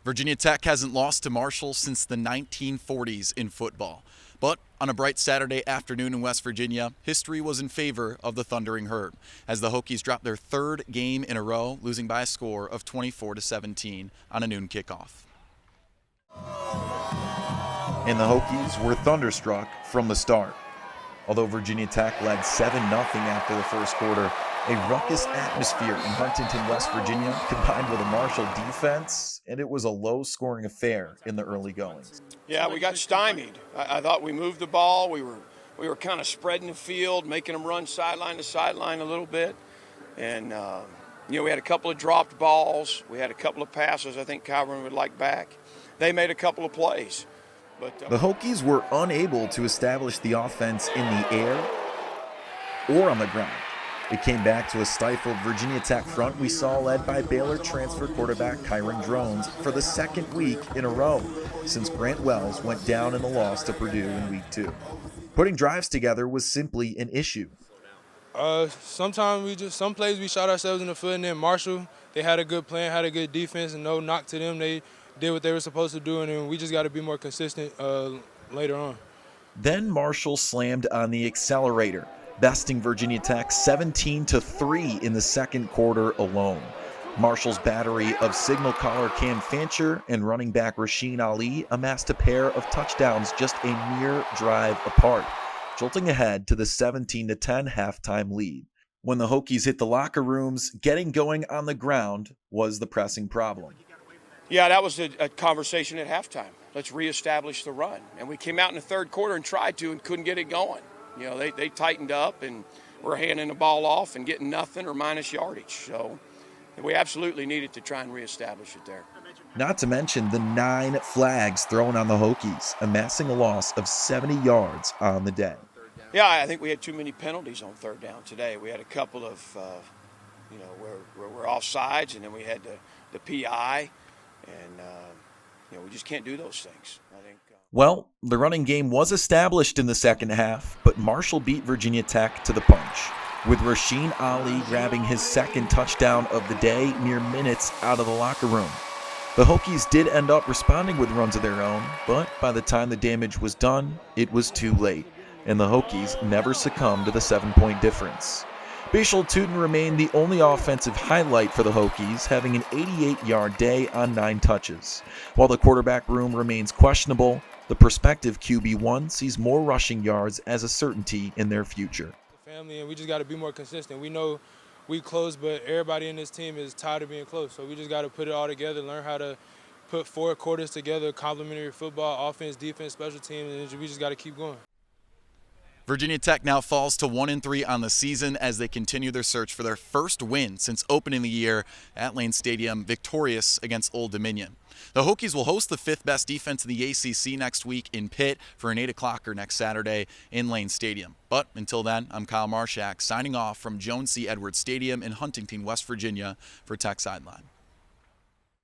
Virginia Tech hasn't lost to Marshall since the 1940s in football. But on a bright Saturday afternoon in West Virginia, history was in favor of the Thundering Herd as the Hokies dropped their third game in a row, losing by a score of 24-17 on a noon kickoff. And the Hokies were thunderstruck from the start. Although Virginia Tech led 7-0 after the first quarter, a ruckus atmosphere in Huntington, West Virginia, combined with a Marshall defense, and it was a low-scoring affair in the early goings. Yeah, we got stymied. I thought we moved the ball. We were kind of spreading the field, making them run sideline to sideline a little bit. And, we had a couple of dropped balls. We had a couple of passes I think Kyron would like back. They made a couple of plays. But the Hokies were unable to establish the offense in the air or on the ground. It came back to a stifled Virginia Tech front we saw led by Baylor transfer quarterback Kyron Drones for the second week in a row since Grant Wells went down in the loss to Purdue in week 2. Putting drives together was simply an issue. Sometimes some plays we shot ourselves in the foot, and then Marshall, they had a good plan, had a good defense, and no knock to them. They did what they were supposed to do, and then we just got to be more consistent later on. Then Marshall slammed on the accelerator, besting Virginia Tech 17-3 in the second quarter alone. Marshall's battery of signal caller Cam Fancher and running back Rasheen Ali amassed a pair of touchdowns just a mere drive apart, jolting ahead to the 17-10 halftime lead. When the Hokies hit the locker rooms, getting going on the ground was the pressing problem. Yeah, that was a conversation at halftime. Let's reestablish the run. And we came out in the third quarter and tried to and couldn't get it going. They tightened up and were handing the ball off and getting nothing or minus yardage. So we absolutely needed to try and reestablish it there. Not to mention the 9 flags thrown on the Hokies, amassing a loss of 70 yards on the day. Yeah, I think we had too many penalties on third down today. We had a couple of, where we're offsides, and then we had the PI, and, we just can't do those things. I think. Well, the running game was established in the second half, but Marshall beat Virginia Tech to the punch, with Rasheen Ali grabbing his second touchdown of the day mere minutes out of the locker room. The Hokies did end up responding with runs of their own, but by the time the damage was done, it was too late, and the Hokies never succumbed to the 7-point difference. Bashal Tootin remained the only offensive highlight for the Hokies, having an 88-yard day on 9 touches. While the quarterback room remains questionable, the prospective QB1 sees more rushing yards as a certainty in their future. Family, and we just got to be more consistent. We know we close, but everybody in this team is tired of being close. So we just got to put it all together, learn how to put 4 quarters together, complementary football, offense, defense, special teams, and we just got to keep going. Virginia Tech now falls to 1-3 on the season as they continue their search for their first win since opening the year at Lane Stadium, victorious against Old Dominion. The Hokies will host the 5th best defense in the ACC next week in Pitt for an 8 o'clocker next Saturday in Lane Stadium. But until then, I'm Kyle Marchak signing off from Joan C. Edwards Stadium in Huntington, West Virginia for Tech Sideline.